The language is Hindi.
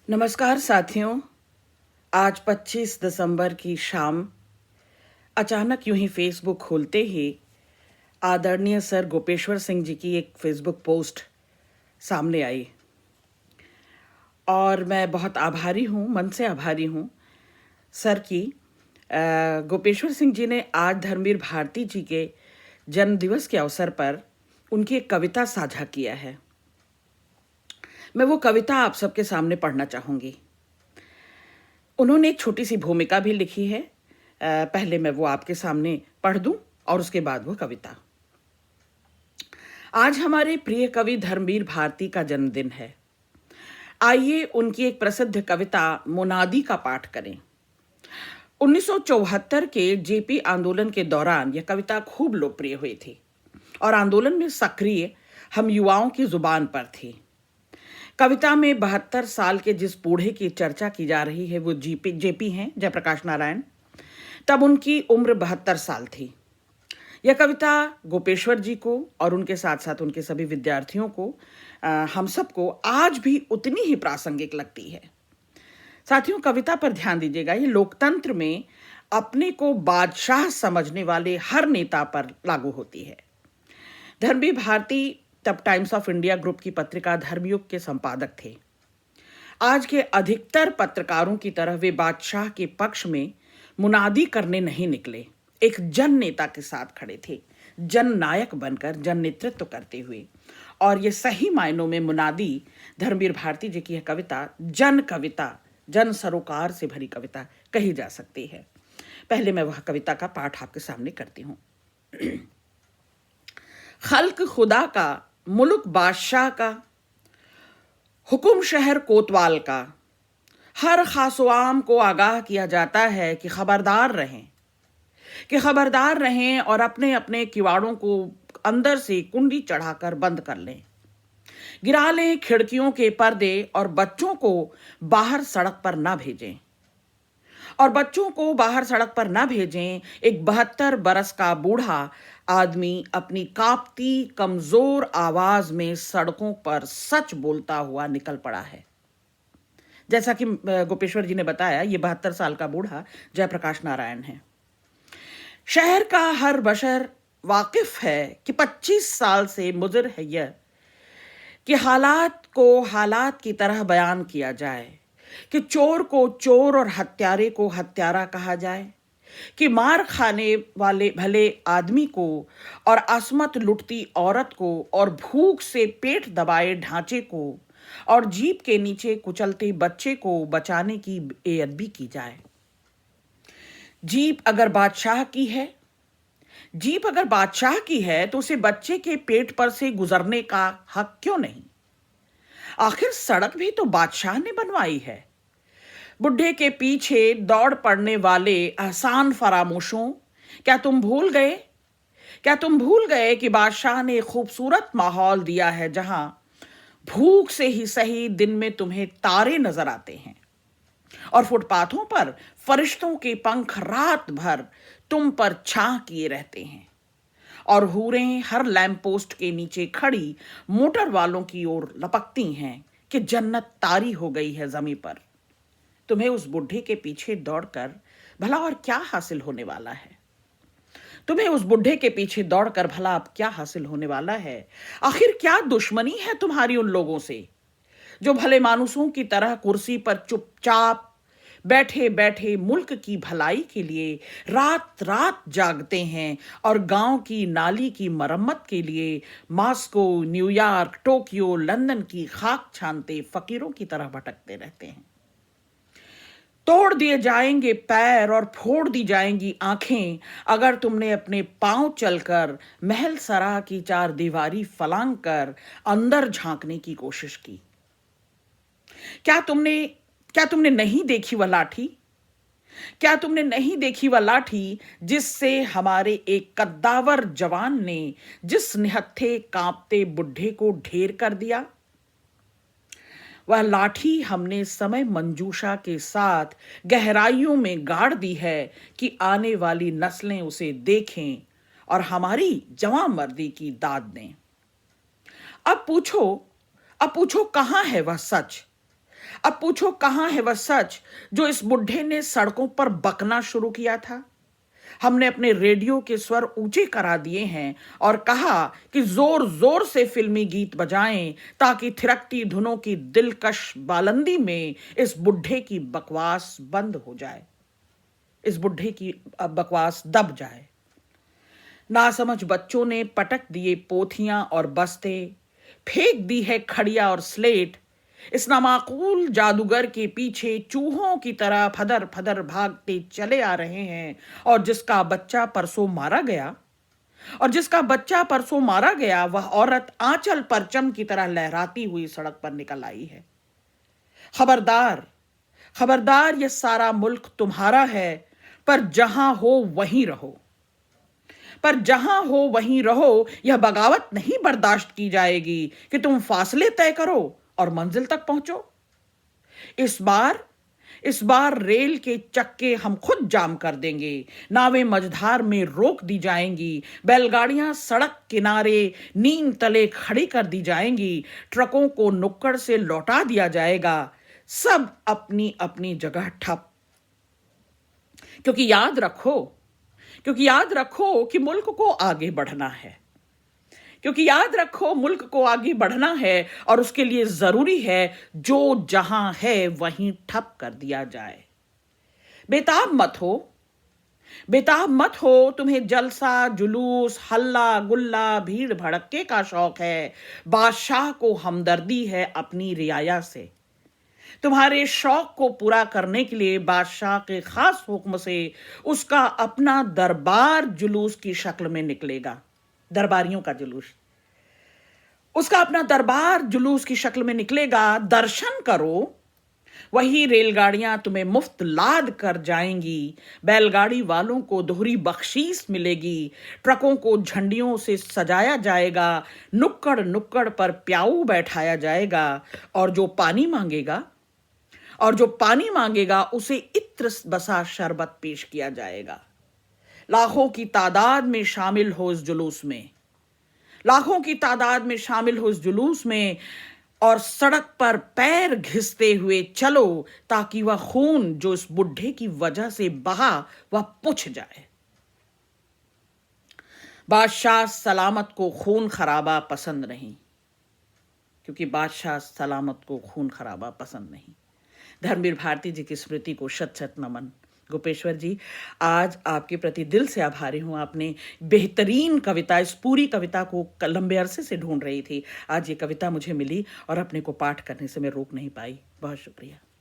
नमस्कार साथियों। आज 25 दिसंबर की शाम अचानक यूं ही फेसबुक खोलते ही आदरणीय सर गोपेश्वर सिंह जी की एक फेसबुक पोस्ट सामने आई और मैं बहुत आभारी हूं, मन से आभारी हूं सर की। गोपेश्वर सिंह जी ने आज धर्मवीर भारती जी के जन्म दिवस के अवसर पर उनकी एक कविता साझा किया है। मैं वो कविता आप सबके सामने पढ़ना चाहूंगी। उन्होंने एक छोटी सी भूमिका भी लिखी है। पहले मैं वो आपके सामने पढ़ दूं और उसके बाद वो कविता। आज हमारे प्रिय कवि धर्मवीर भारती का जन्मदिन है। आइए उनकी एक प्रसिद्ध कविता मुनादी का पाठ करें। 1974 के जेपी आंदोलन के दौरान यह कविता खूब लोकप्रिय हुई थी और आंदोलन में सक्रिय हम युवाओं की जुबान पर थी। कविता में 72 साल के जिस बूढ़े की चर्चा की जा रही है वो जेपी हैं, जयप्रकाश नारायण। तब उनकी उम्र 72 साल थी। यह कविता गोपेश्वर जी को और उनके साथ साथ उनके सभी विद्यार्थियों को, हम सबको आज भी उतनी ही प्रासंगिक लगती है। साथियों, कविता पर ध्यान दीजिएगा। ये लोकतंत्र में अपने को बादशाह समझने वाले हर नेता पर लागू होती है। धर्मवीर भारती तब टाइम्स ऑफ इंडिया ग्रुप की पत्रिका धर्मयुग के संपादक थे। आज के अधिकतर पत्रकारों की तरह वे बादशाह के पक्ष में मुनादी करने नहीं निकले, एक जन नेता के साथ खड़े थे, जन नायक बनकर जन नेतृत्व करते हुए। और ये सही मायनों में मुनादी धर्मवीर भारती जी की यह कविता जन सरोकार से भरी कविता कही जा सकती है। पहले मैं वह कविता का पाठ आपके सामने करती हूं। खल्क खुदा का, मुल्क बादशाह का, हुकुम शहर कोतवाल का, हर खासोआम को आगाह किया जाता है कि खबरदार रहें और अपने अपने किवाड़ों को अंदर से कुंडी चढ़ाकर बंद कर लें। गिरा लें खिड़कियों के पर्दे और बच्चों को बाहर सड़क पर ना भेजें। एक 72 बरस का बूढ़ा आदमी अपनी कांपती कमजोर आवाज में सड़कों पर सच बोलता हुआ निकल पड़ा है। जैसा कि गोपेश्वर जी ने बताया, ये 72 साल का बूढ़ा जयप्रकाश नारायण है। शहर का हर बशर वाकिफ है कि 25 साल से मुजिर है यह कि हालात को हालात की तरह बयान किया जाए, कि चोर को चोर और हत्यारे को हत्यारा कहा जाए, कि मार खाने वाले भले आदमी को और असमत लुटती औरत को और भूख से पेट दबाए ढांचे को और जीप के नीचे कुचलते बच्चे को बचाने की बेअदबी की जाए। जीप अगर बादशाह की है तो उसे बच्चे के पेट पर से गुजरने का हक क्यों नहीं? आखिर सड़क भी तो बादशाह ने बनवाई है। बुढ़े के पीछे दौड़ पड़ने वाले आसान फरामोशों, क्या तुम भूल गए कि बादशाह ने खूबसूरत माहौल दिया है जहां भूख से ही सही दिन में तुम्हें तारे नजर आते हैं और फुटपाथों पर फरिश्तों के पंख रात भर तुम पर छां किए रहते हैं और हूरें हर लैंप पोस्ट के नीचे खड़ी मोटर वालों की ओर लपकती हैं कि जन्नत तारी हो गई है जमीन पर। तुम्हें उस बुढ़े के पीछे दौड़कर भला और क्या हासिल होने वाला है? आखिर क्या दुश्मनी है तुम्हारी उन लोगों से जो भले मानुसों की तरह कुर्सी पर चुपचाप बैठे बैठे मुल्क की भलाई के लिए रात रात जागते हैं और गांव की नाली की मरम्मत के लिए मॉस्को, न्यूयॉर्क, टोक्यो, लंदन की खाक छानते फकीरों की तरह भटकते रहते हैं। तोड़ दिए जाएंगे पैर और फोड़ दी जाएंगी आंखें अगर तुमने अपने पांव चलकर महल सराह की चार दीवारी फलांग कर अंदर झांकने की कोशिश की। क्या तुमने नहीं देखी वह लाठी जिससे हमारे एक कद्दावर जवान ने जिस निहत्थे कांपते बुढ़े को ढेर कर दिया? वह लाठी हमने समय मंजूषा के साथ गहराइयों में गाड़ दी है कि आने वाली नस्लें उसे देखें और हमारी जवां मर्दी की दाद दें। अब पूछो कहां है वह सच? अब पूछो कहां है वह सच जो इस बुढ़े ने सड़कों पर बकना शुरू किया था। हमने अपने रेडियो के स्वर ऊंचे करा दिए हैं और कहा कि जोर जोर से फिल्मी गीत बजाएं ताकि थिरकती धुनों की दिलकश बालंदी में इस बुढ़े की बकवास बंद हो जाए, इस बुढ़े की बकवास दब जाए। नासमझ बच्चों ने पटक दिए पोथियां और बस्ते, फेंक दी है खड़िया और स्लेट। इस नामाकूल जादूगर के पीछे चूहों की तरह फदर फदर भागते चले आ रहे हैं। और जिसका बच्चा परसों मारा गया वह औरत आंचल परचम की तरह लहराती हुई सड़क पर निकल आई है। खबरदार, खबरदार, यह सारा मुल्क तुम्हारा है, पर जहां हो वहीं रहो। पर जहां हो वहीं रहो, यह बगावत नहीं बर्दाश्त की जाएगी कि तुम फासले तय करो और मंजिल तक पहुंचो। इस बार रेल के चक्के हम खुद जाम कर देंगे, नावें मझधार में रोक दी जाएंगी, बैलगाड़ियां सड़क किनारे नीम तले खड़ी कर दी जाएंगी, ट्रकों को नुक्कड़ से लौटा दिया जाएगा, सब अपनी अपनी जगह ठप। क्योंकि याद रखो कि मुल्क को आगे बढ़ना है, और उसके लिए जरूरी है जो जहां है वहीं ठप कर दिया जाए। बेताब मत हो, तुम्हें जलसा जुलूस हल्ला गुल्ला भीड़ भड़के का शौक है। बादशाह को हमदर्दी है अपनी रियाया से। तुम्हारे शौक को पूरा करने के लिए बादशाह के खास हुक्म से उसका अपना दरबार जुलूस की शक्ल में निकलेगा। दरबारियों का जुलूस उसका अपना दरबार जुलूस की शक्ल में निकलेगा। दर्शन करो, वही रेलगाड़ियां तुम्हें मुफ्त लाद कर जाएंगी, बैलगाड़ी वालों को दोहरी बख्शीश मिलेगी, ट्रकों को झंडियों से सजाया जाएगा, नुक्कड़ नुक्कड़ पर प्याऊ बैठाया जाएगा, और जो पानी मांगेगा उसे इत्र बसा शरबत पेश किया जाएगा। लाखों की तादाद में शामिल हो इस जुलूस में, और सड़क पर पैर घिसते हुए चलो ताकि वह खून जो इस बुढ़े की वजह से बहा वह पुछ जाए। बादशाह सलामत को खून खराबा पसंद नहीं। धर्मवीर भारती जी की स्मृति को शत शत नमन। गोपेश्वर जी, आज आपके प्रति दिल से आभारी हूं। आपने बेहतरीन कविता, इस पूरी कविता को लंबे अरसे से ढूंढ रही थी, आज ये कविता मुझे मिली और अपने को पाठ करने से मैं रोक नहीं पाई। बहुत शुक्रिया।